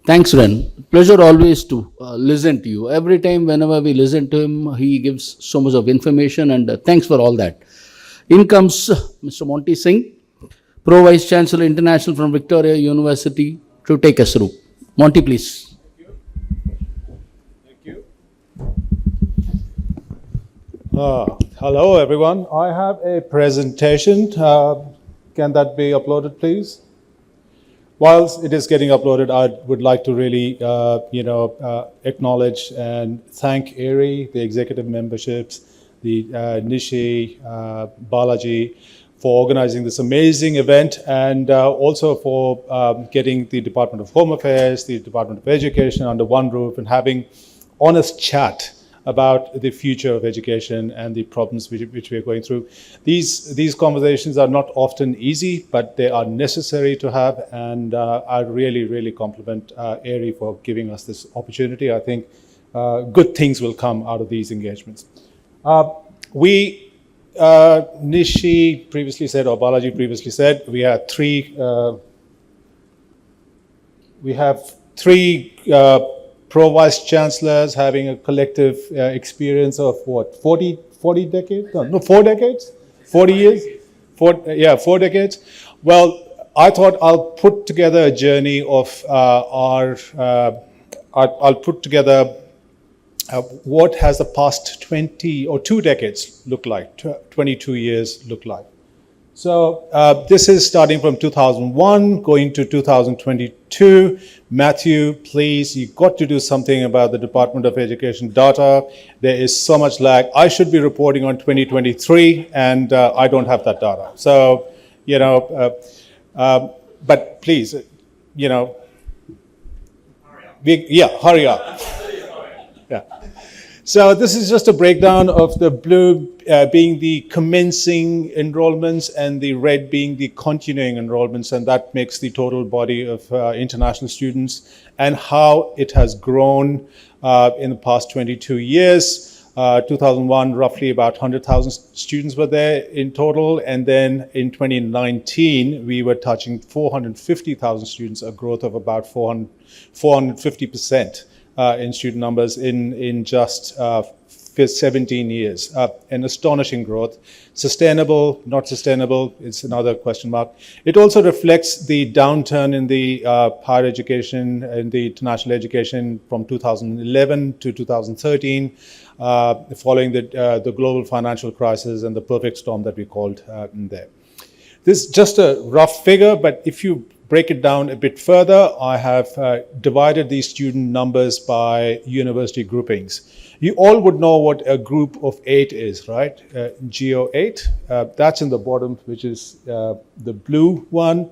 Thanks, Ren. Pleasure always to listen to you. Every time, whenever we listen to him, he gives so much of information, and thanks for all that. In comes Mr. Monty Singh, Pro Vice Chancellor International from Victoria University, to take us through. Monty, please. Thank you. Hello, everyone. I have a presentation. Can that be uploaded, please? Whilst it is getting uploaded, I would like to really, acknowledge and thank AAERI, the executive memberships, the Nishi, Balaji, for organizing this amazing event, and also for getting the Department of Home Affairs, the Department of Education under one roof and having honest chat about the future of education and the problems which we are going through. These conversations are not often easy, but they are necessary to have, and I really, really compliment AAERI for giving us this opportunity. I think good things will come out of these engagements. Nishi previously said, or Balaji previously said, we have three Pro Vice Chancellors having a collective experience of what, 40 decades? No, 4 decades? 40 years? 4 decades. Well, I thought I'll put together a journey of I'll put together what has the past 20 or 2 decades look like, 22 years look like. So this is starting from 2001, going to 2022. Matthew, please, you got to do something about the Department of Education data. There is so much lag. I should be reporting on 2023, and I don't have that data. So, but please, hurry up. Yeah. So this is just a breakdown of the blue being the commencing enrollments and the red being the continuing enrollments, and that makes the total body of international students and how it has grown in the past 22 years. 2001, roughly about 100,000 students were there in total, and then in 2019, we were touching 450,000 students, a growth of about 450%. In student numbers in just 17 years. An astonishing growth. Sustainable, not sustainable, it's another question mark. It also reflects the downturn in the higher education and the international education from 2011 to 2013, following the global financial crisis and the perfect storm that we called in there. This is just a rough figure, but if you break it down a bit further, I have divided these student numbers by university groupings. You all would know what a group of 8 is, right? GO8, that's in the bottom, which is the blue one.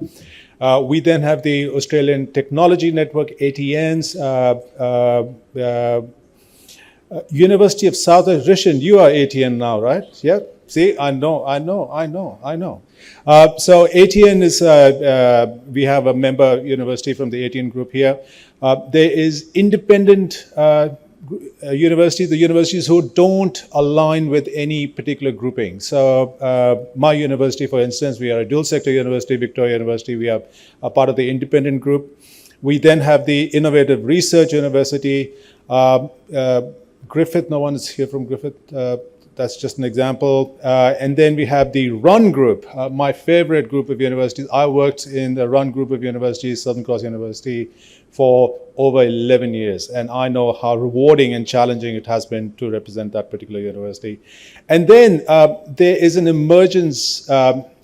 We then have the Australian Technology Network, ATNs, University of South Rishan, you are ATN now, right? Yeah. See, I know. So ATN is, we have a member university from the ATN group here. There is independent universities, the universities who don't align with any particular grouping. So my university, for instance, we are a dual sector university, Victoria University. We are a part of the independent group. We then have the Innovative Research University. Griffith, no one is here from Griffith. That's just an example. And then we have the Run Group, my favorite group of universities. I worked in the Run Group of universities, Southern Cross University, for over 11 years. And I know how rewarding and challenging it has been to represent that particular university. And then there is an emergence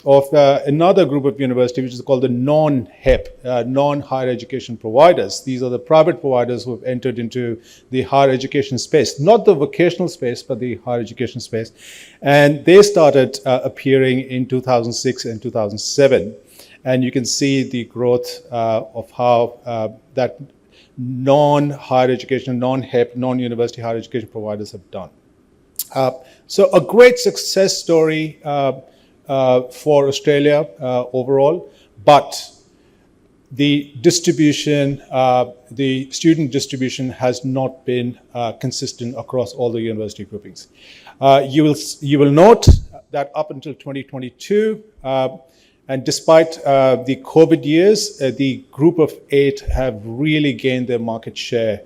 of another group of university, which is called the non-HEP, non-higher education providers. These are the private providers who have entered into the higher education space, not the vocational space, but the higher education space. And they started appearing in 2006 and 2007. And you can see the growth of how that non-higher education, non-HEP, non-university higher education providers have done. So a great success story for Australia overall, but the distribution, the student distribution has not been consistent across all the university groupings. You will note that up until 2022, And despite the COVID years, the group of 8 have really gained their market share,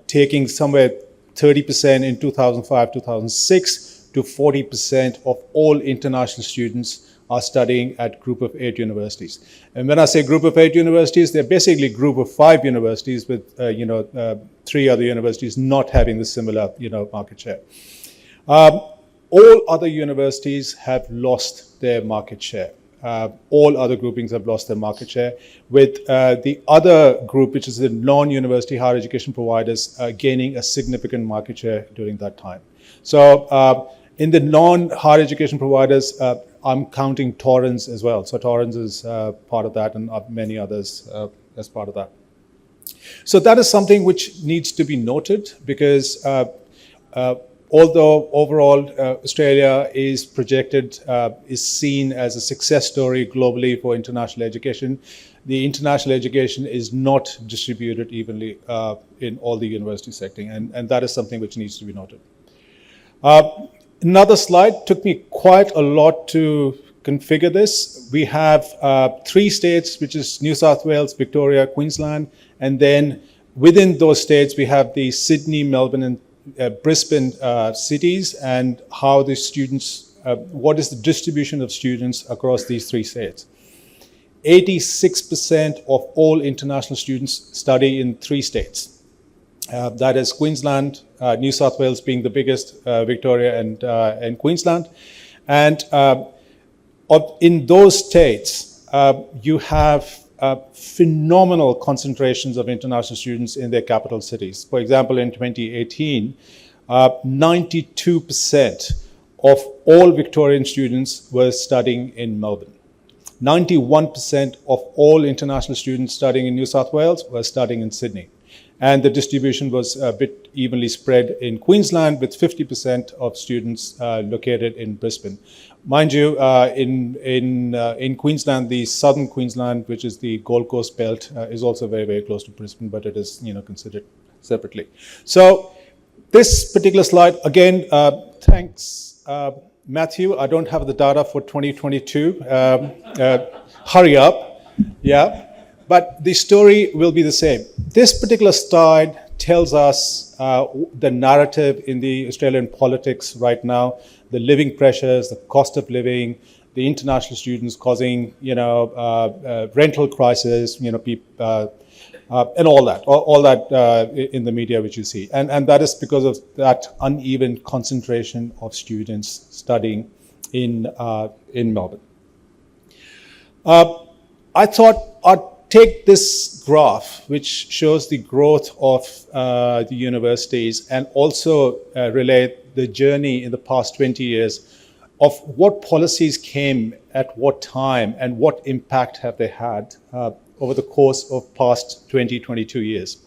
taking somewhere 30% in 2005, 2006 to 40% of all international students are studying at group of 8 universities. And when I say group of 8 universities, they're basically group of 5 universities with 3 other universities not having the similar market share. All other universities have lost their market share. All other groupings have lost their market share, with the other group, which is the non-university higher education providers, gaining a significant market share during that time. So in the non-higher education providers, I'm counting Torrens as well. So Torrens is part of that, and many others as part of that. So that is something which needs to be noted, because although overall Australia is projected, is seen as a success story globally for international education, the international education is not distributed evenly in all the university setting, and that is something which needs to be noted. Another slide. Took me quite a lot to configure this. We have 3 states, which is New South Wales, Victoria, Queensland, and then within those states we have the Sydney, Melbourne, and Brisbane cities, and how the students, what is the distribution of students across these 3 states. 86% of all international students study in 3 states. That is Queensland, New South Wales being the biggest, Victoria and Queensland. And in those states, you have phenomenal concentrations of international students in their capital cities. For example, in 2018, 92% of all Victorian students were studying in Melbourne. 91% of all international students studying in New South Wales were studying in Sydney. And the distribution was a bit evenly spread in Queensland, with 50% of students located in Brisbane. Mind you, in Queensland, the southern Queensland, which is the Gold Coast belt, is also very, very close to Brisbane, but it is considered separately. So this particular slide, again, thanks, Matthew. I don't have the data for 2022. Hurry up. Yeah. But the story will be the same. This particular slide tells us the narrative in the Australian politics right now, the living pressures, the cost of living, the international students causing, rental crisis, and all that in the media which you see. And that is because of that uneven concentration of students studying in Melbourne. I thought I'd take this graph, which shows the growth of the universities, and also relate the journey in the past 20 years of what policies came at what time and what impact have they had over the course of past 22 years.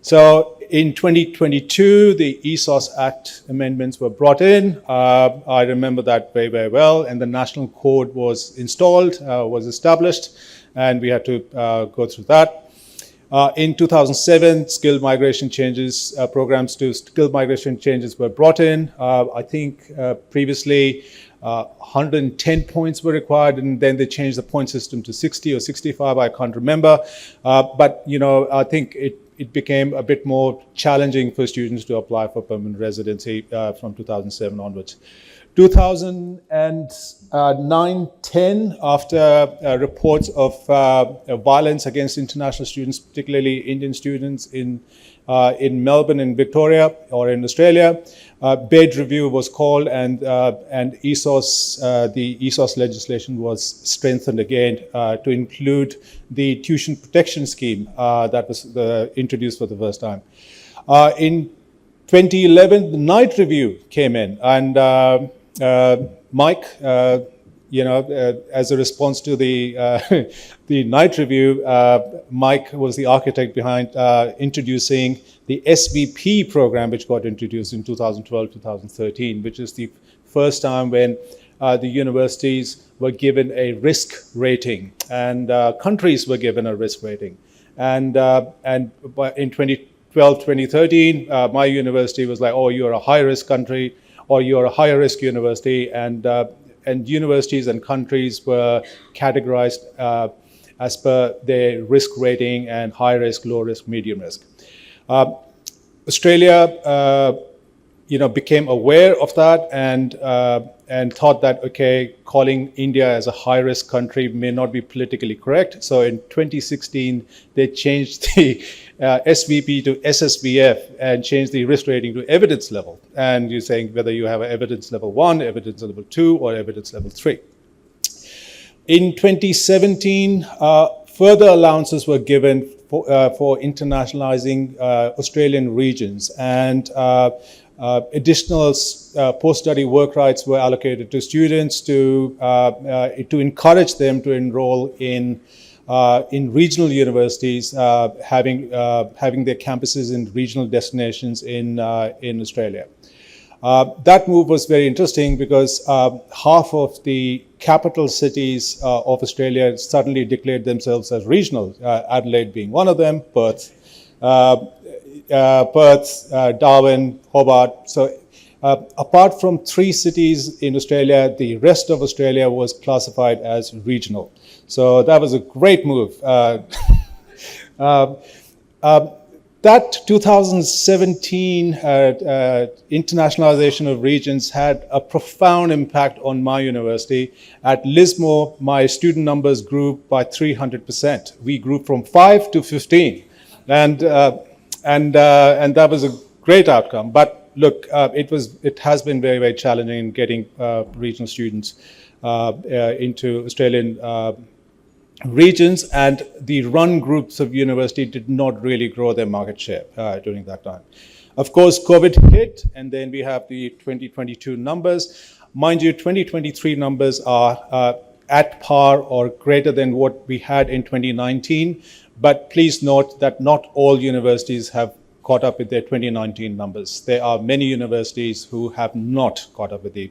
So in 2022, the ESOS Act amendments were brought in. I remember that very, very well. And the National Code was installed, was established, and we had to go through that. In 2007, skilled migration changes, programs to skilled migration changes were brought in. I think previously 110 points were required, and then they changed the point system to 60 or 65, I can't remember. But I think it became a bit more challenging for students to apply for permanent residency from 2007 onwards. 2009-10, after reports of violence against international students, particularly Indian students in Melbourne and Victoria, or in Australia, bed review was called, and ESOS, the ESOS legislation was strengthened again to include the tuition protection scheme that was introduced for the first time. In 2011, the night review came in, and Mike, as a response to the the night review, Mike was the architect behind introducing the SVP program, which got introduced in 2012-2013, which is the first time when the universities were given a risk rating, and countries were given a risk rating. And in 2012-2013, my university was like, oh, you're a high-risk country, or you're a higher risk university, and and universities and countries were categorized as per their risk rating and high risk, low risk, medium risk. Australia, became aware of that and thought that, okay, calling India as a high-risk country may not be politically correct. So in 2016, they changed the SVP to SSVF and changed the risk rating to evidence level. And you're saying whether you have evidence level 1, evidence level 2, or evidence level 3. In 2017, further allowances were given for internationalizing Australian regions, and additional post-study work rights were allocated to students to encourage them to enroll in regional universities, having their campuses in regional destinations in Australia. That move was very interesting because half of the capital cities of Australia suddenly declared themselves as regional, Adelaide being one of them, Perth, Darwin, Hobart. So apart from 3 cities in Australia, the rest of Australia was classified as regional. So that was a great move. That 2017 internationalization of regions had a profound impact on my university. At Lismore, my student numbers grew by 300%. We grew from 5 to 15. And that was a great outcome. But look, it has been very, very challenging in getting regional students into Australian regions, and the run groups of university did not really grow their market share during that time. Of course, COVID hit, and then we have the 2022 numbers. Mind you, 2023 numbers are at par or greater than what we had in 2019. But please note that not all universities have caught up with their 2019 numbers. There are many universities who have not caught up with the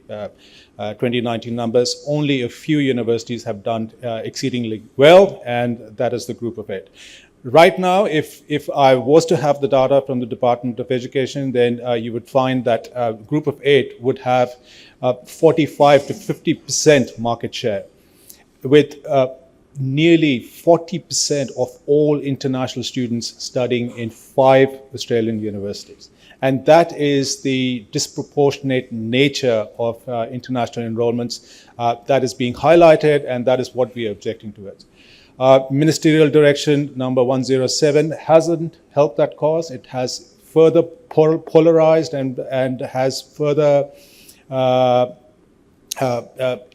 2019 numbers. Only a few universities have done exceedingly well, and that is the group of 8. Right now, if I was to have the data from the Department of Education, then you would find that a group of 8 would have 45 to 50% market share, with nearly 40% of all international students studying in 5 Australian universities. And that is the disproportionate nature of international enrollments that is being highlighted, and that is what we are objecting to it. Ministerial Direction number 107 hasn't helped that cause. It has further polarized and has further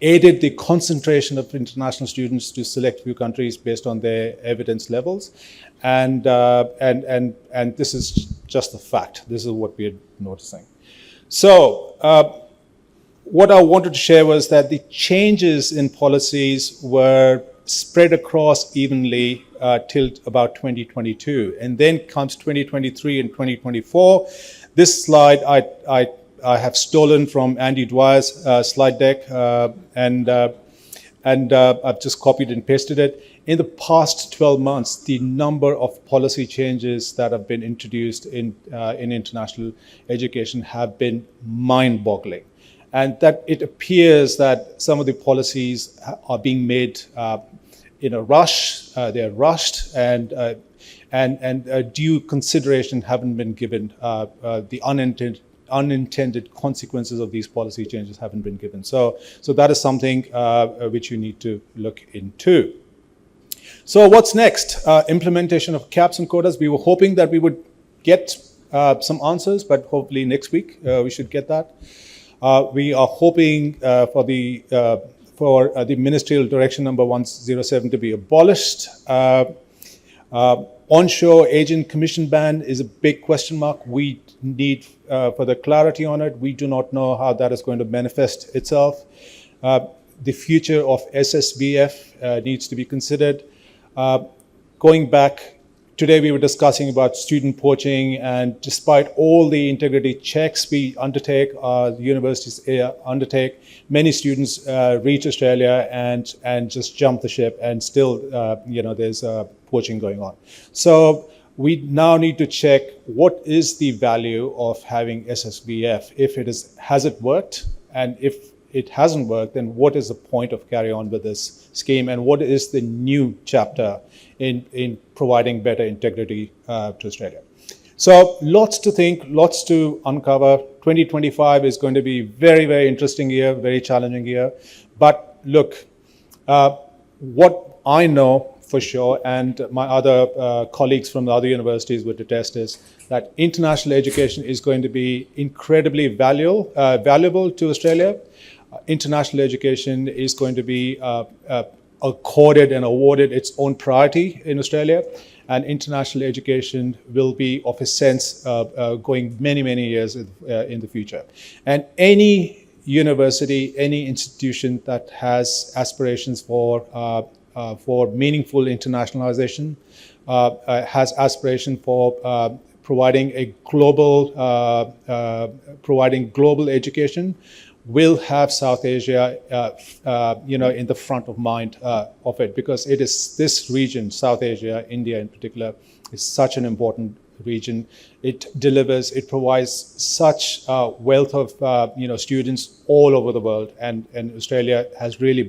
aided the concentration of international students to select few countries based on their evidence levels, and this is just a fact. This is what we are noticing. So what I wanted to share was that the changes in policies were spread across evenly till about 2022, and then comes 2023 and 2024. This slide I have stolen from Andy Dwyer's slide deck, and I've just copied and pasted it. In the past 12 months, the number of policy changes that have been introduced in international education have been mind-boggling. And that it appears that some of the policies are being made in a rush, they're rushed, and due consideration haven't been given. The unintended consequences of these policy changes haven't been given. So that is something which you need to look into. So what's next? Implementation of caps and quotas. We were hoping that we would get some answers, but hopefully next week we should get that. We are hoping for the Ministerial Direction number 107 to be abolished. Onshore agent commission ban is a big question mark. We need further clarity on it. We do not know how that is going to manifest itself. The future of SSVF needs to be considered. Going back, today we were discussing about student poaching, and despite all the integrity checks we undertake, the universities undertake, many students reach Australia and just jump the ship, and still, there's poaching going on. So we now need to check what is the value of having SSVF. If it is, has it worked? And if it hasn't worked, then what is the point of carry on with this scheme, and what is the new chapter in providing better integrity to Australia? So lots to think, lots to uncover. 2025 is going to be very, very interesting year, very challenging year. But look, what I know for sure, and my other colleagues from the other universities would attest, is that international education is going to be incredibly valuable to Australia. International education is going to be accorded and awarded its own priority in Australia, and international education will be of a sense going many, many years in the future. And any university, any institution that has aspirations for meaningful internationalization, has aspiration for providing global education, will have South Asia, in the front of mind of it, because it is this region, South Asia, India in particular, is such an important region. It provides such wealth of students all over the world, and Australia has really